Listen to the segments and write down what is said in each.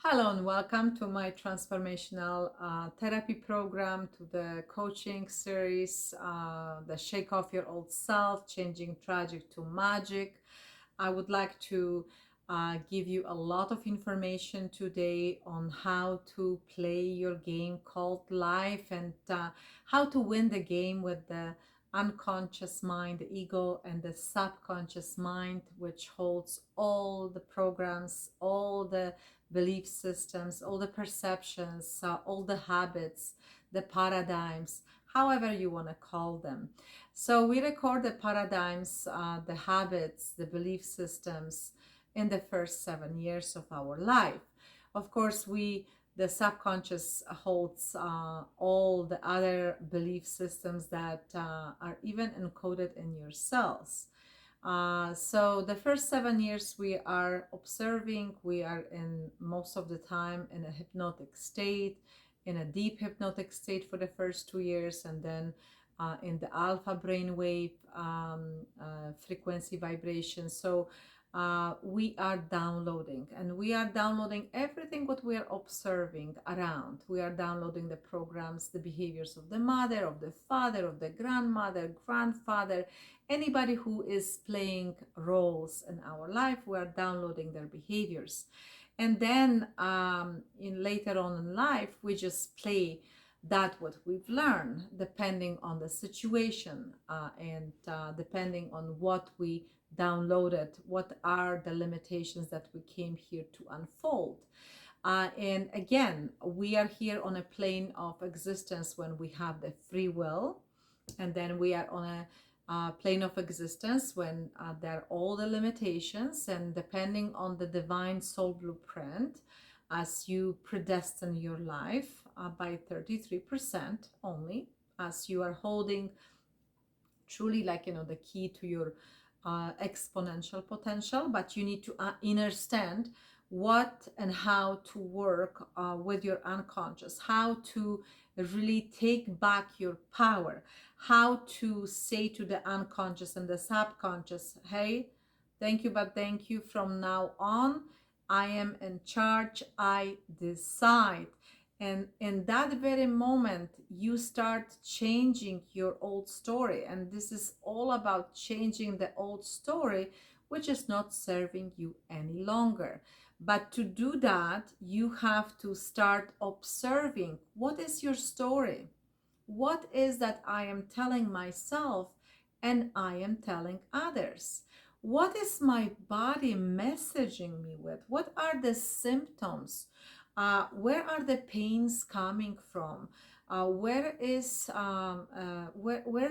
Hello and welcome to my transformational therapy program, to the coaching series, the Shake Off Your Old Self, Changing Tragic to Magic. I would like to give you a lot of information today on how to play your game called life and how to win the game with the unconscious mind, the ego, and the subconscious mind, which holds all the programs, all the belief systems, all the perceptions, all the habits, the paradigms, however you want to call them. So we record the paradigms, the habits, the belief systems in the first 7 years of our life. Of course, the subconscious holds all the other belief systems that are even encoded in your cells. So the first 7 years we are observing, we are in most of the time in a hypnotic state, in a deep hypnotic state for the first 2 years, and then in the alpha brainwave frequency vibration. So we are downloading, and we are downloading everything what we are observing around. We are downloading the programs, the behaviors of the mother, of the father, of the grandmother, grandfather, anybody who is playing roles in our life. We are downloading their behaviors, and then in later on in life we just play that what we've learned depending on the situation and depending on what we downloaded, what are the limitations that we came here to unfold. And again, we are here on a plane of existence when we have the free will, and then we are on a plane of existence when there are all the limitations, and depending on the divine soul blueprint, as you predestine your life by 33% only, as you are holding truly, like, the key to your exponential potential. But you need to understand what and how to work with your unconscious, how to really take back your power, how to say to the unconscious and the subconscious, hey, thank you, but thank you. From now on, I am in charge. I decide. And in that very moment, you start changing your old story. And this is all about changing the old story, which is not serving you any longer. But to do that, you have to start observing, what is your story? What is that I am telling myself and I am telling others? What is my body messaging me with? What are the symptoms? Where are the pains coming from? Where's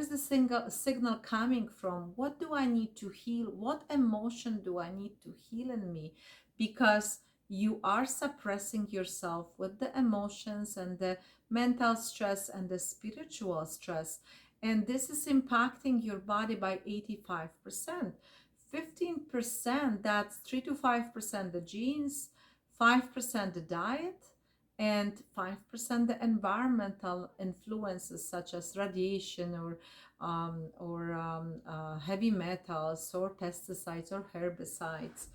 the signal coming from? What do I need to heal? What emotion do I need to heal in me? Because you are suppressing yourself with the emotions and the mental stress and the spiritual stress, and this is impacting your body by 85%. 15%, that's 3 to 5% the genes, 5% the diet, and 5% the environmental influences such as radiation or heavy metals or pesticides or herbicides.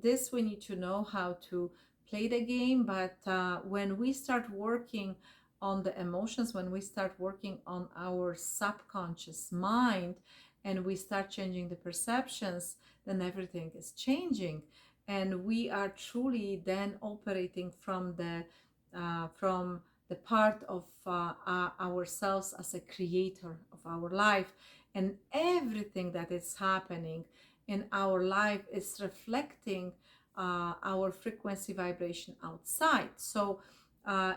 This we need to know how to play the game. But when we start working on the emotions, when we start working on our subconscious mind, and we start changing the perceptions, then everything is changing, and we are truly then operating from the part of ourselves as a creator of our life, and everything that is happening in our life is reflecting our frequency vibration outside. So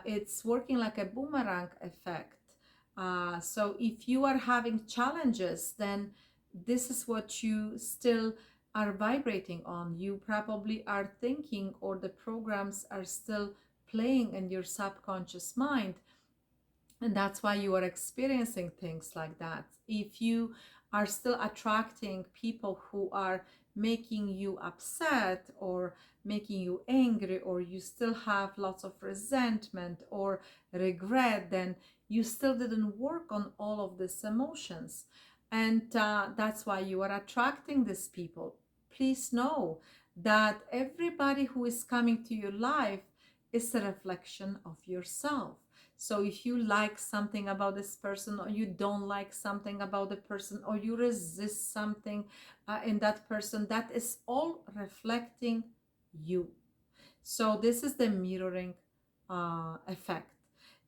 it's working like a boomerang effect. So if you are having challenges, then this is what you still are vibrating on. You probably are thinking, or the programs are still playing in your subconscious mind, and that's why you are experiencing things like that. If you are still attracting people who are making you upset or making you angry, or you still have lots of resentment or regret, then you still didn't work on all of these emotions, and that's why you are attracting these people. Please know that everybody who is coming to your life is a reflection of yourself. So if you like something about this person, or you don't like something about the person, or you resist something in that person, that is all reflecting you. So this is the mirroring effect.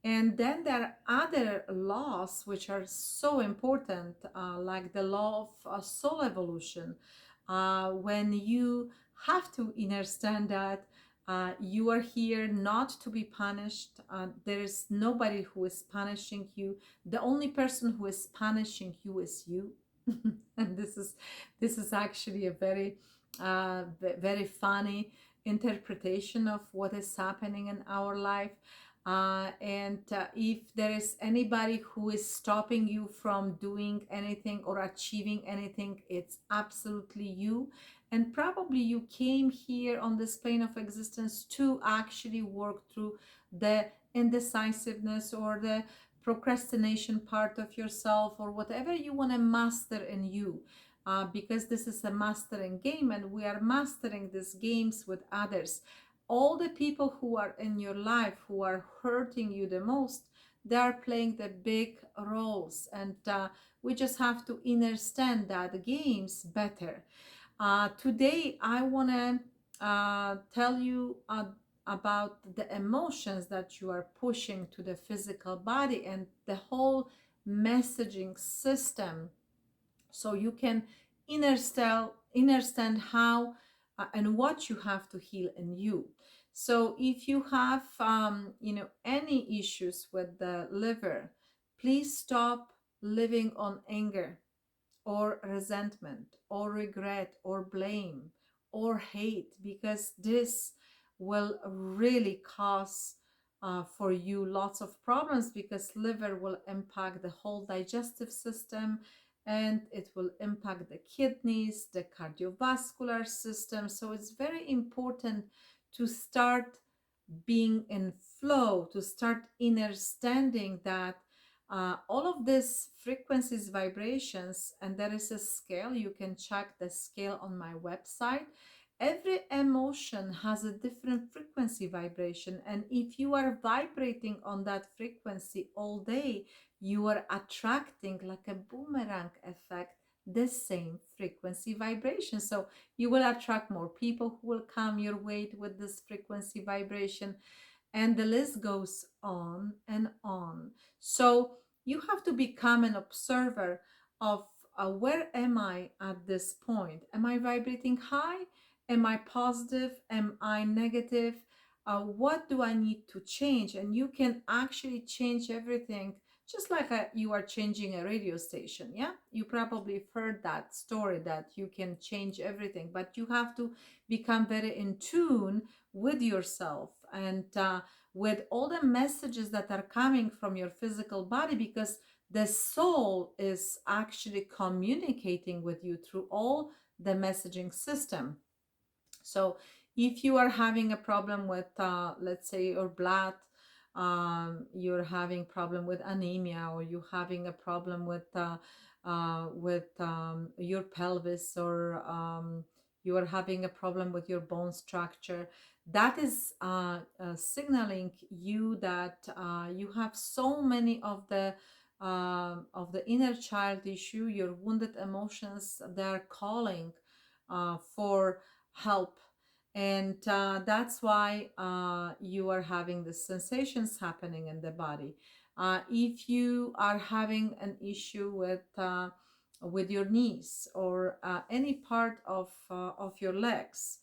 And then there are other laws which are so important, like the law of soul evolution. When you have to understand that you are here not to be punished. There is nobody who is punishing you. The only person who is punishing you is you. And this is actually a very funny interpretation of what is happening in our life. And if there is anybody who is stopping you from doing anything or achieving anything, it's absolutely you. And probably you came here on this plane of existence to actually work through the indecisiveness or the procrastination part of yourself, or whatever you want to master in you. Because this is a mastering game, and we are mastering these games with others. All the people who are in your life who are hurting you the most, they are playing the big roles, and we just have to understand that games better. Today I want to tell you about the emotions that you are pushing to the physical body and the whole messaging system, so you can understand how and what you have to heal in you. So if you have any issues with the liver, please stop living on anger or resentment or regret or blame or hate, because this will really cause for you lots of problems, because liver will impact the whole digestive system, and it will impact the kidneys, the cardiovascular system. So it's very important to start being in flow, to start understanding that all of these frequencies, vibrations, and there is a scale. You can check the scale on my website. Every emotion has a different frequency vibration, and if you are vibrating on that frequency all day, you are attracting, like a boomerang effect, the same frequency vibration. So you will attract more people who will come your way with this frequency vibration, and the list goes on and on. So you have to become an observer of where am I at this point? Am I vibrating high? Am I positive? Am I negative? What do I need to change? And you can actually change everything, just like you are changing a radio station. Yeah, you probably heard that story that you can change everything, but you have to become very in tune with yourself and with all the messages that are coming from your physical body, because the soul is actually communicating with you through all the messaging system. So if you are having a problem with let's say your blood, you're having problem with anemia, or you're having a problem with your pelvis, or you are having a problem with your bone structure, that is signaling you that you have so many of the inner child issue, your wounded emotions. They're calling for help, and that's why you are having the sensations happening in the body. If you are having an issue with your knees, or any part of your legs,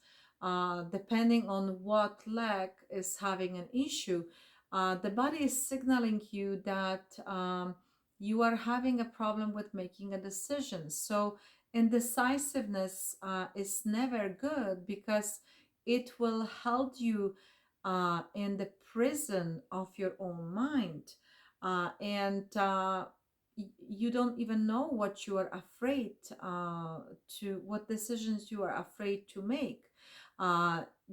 depending on what leg is having an issue, the body is signaling you that you are having a problem with making a decision. So indecisiveness is never good, because it will hold you in the prison of your own mind, and you don't even know what you are afraid to, what decisions you are afraid to make.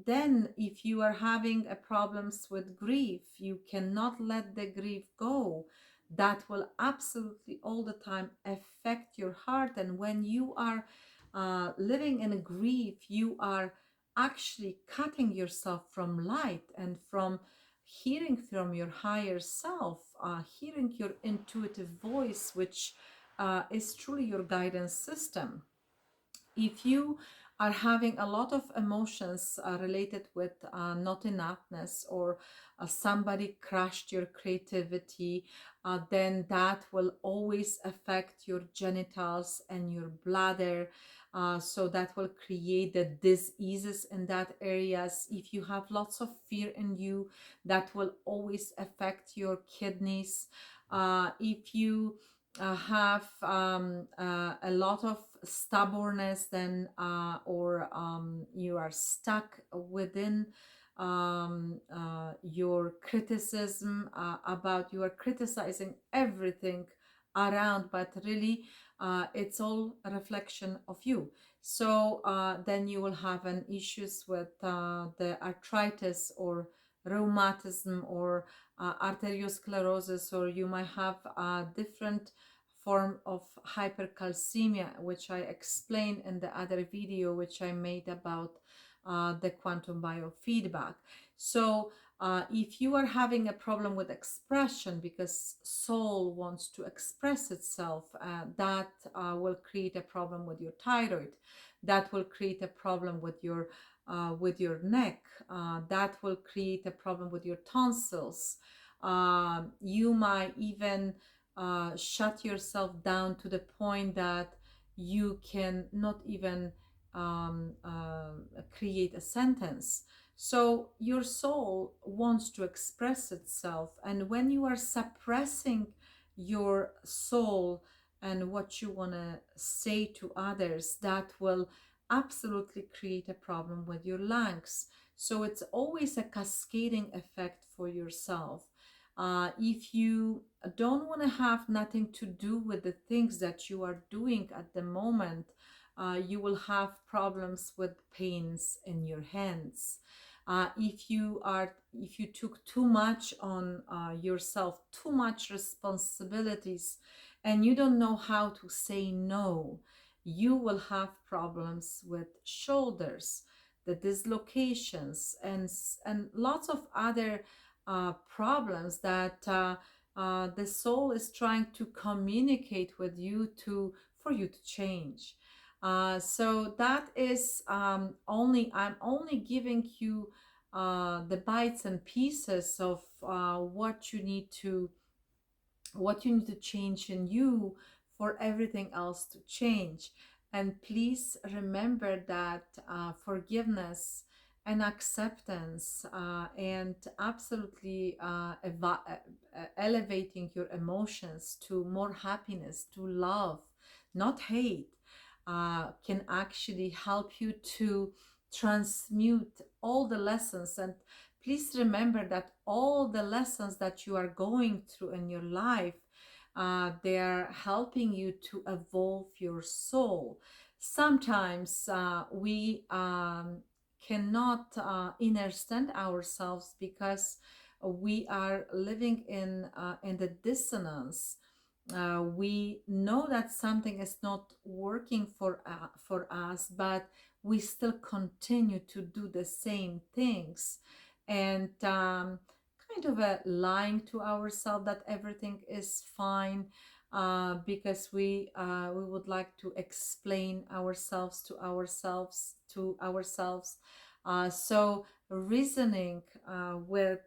Then if you are having a problems with grief, you cannot let the grief go. That will absolutely all the time affect your heart, and when you are living in grief, you are actually cutting yourself from light and from hearing from your higher self, hearing your intuitive voice, which is truly your guidance system. If you are having a lot of emotions related with not enoughness, or somebody crushed your creativity, then that will always affect your genitals and your bladder. So that will create the diseases in that areas. If you have lots of fear in you, that will always affect your kidneys. If you have a lot of stubbornness, then or you are stuck within your criticism, about you are criticizing everything around, but really it's all a reflection of you. So then you will have an issues with the arthritis or rheumatism, or arteriosclerosis, or you might have a different form of hypercalcemia, which I explained in the other video which I made about the quantum biofeedback. So if you are having a problem with expression because soul wants to express itself, that will create a problem with your thyroid. That will create a problem with your neck. That will create a problem with your tonsils. You might even shut yourself down to the point that you can not even create a sentence. So your soul wants to express itself, and when you are suppressing your soul and what you want to say to others, that will absolutely create a problem with your lungs. So it's always a cascading effect for yourself. If you don't want to have nothing to do with the things that you are doing at the moment, you will have problems with pains in your hands. If you took too much on yourself, too much responsibilities, and you don't know how to say no, you will have problems with shoulders, the dislocations, and lots of other problems that the soul is trying to communicate with you to for you to change. So that is I'm only giving you the bites and pieces of what you need to change in you for everything else to change. And please remember that forgiveness and acceptance and absolutely elevating your emotions to more happiness, to love, not hate, can actually help you to transmute all the lessons. And please remember that all the lessons that you are going through in your life, they are helping you to evolve your soul. Sometimes we cannot understand ourselves because we are living in the dissonance. We know that something is not working for us, but we still continue to do the same things, and kind of a lying to ourselves that everything is fine, because we would like to explain ourselves to ourselves. So reasoning with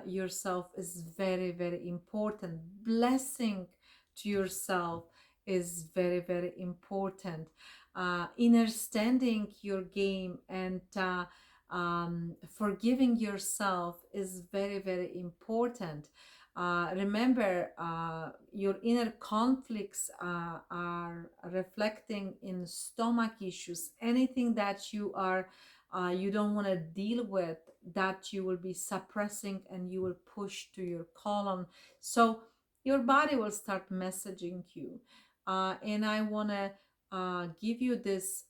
yourself is very, very important. Blessing to yourself is very, very important. Understanding your game and forgiving yourself is very, very important. Remember, your inner conflicts are reflecting in stomach issues. Anything that you don't want to deal with, that you will be suppressing and you will push to your colon. So your body will start messaging you. And I want to give you this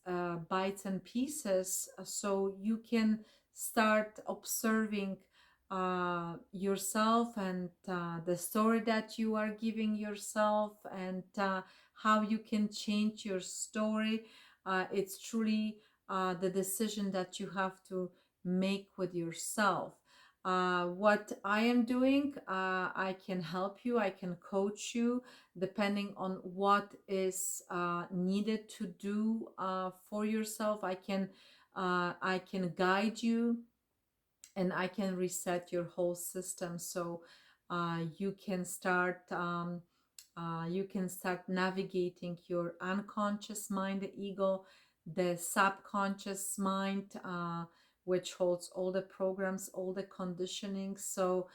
bites and pieces so you can start observing yourself and the story that you are giving yourself, and how you can change your story. It's truly the decision that you have to make with yourself. What I am doing, I can help you, I can coach you depending on what is needed to do for yourself. I can guide you, and I can reset your whole system, so you can start navigating your unconscious mind, the ego, the subconscious mind, which holds all the programs, all the conditioning. So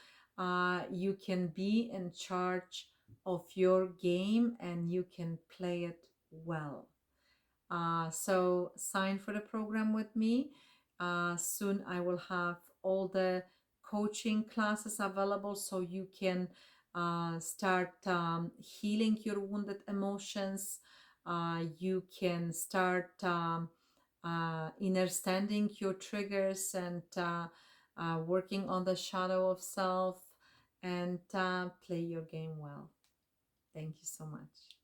you can be in charge of your game and you can play it well. So sign for the program with me. Soon I will have all the coaching classes available, so you can start healing your wounded emotions. You can start understanding your triggers and working on the shadow of self, and play your game well. Thank you so much.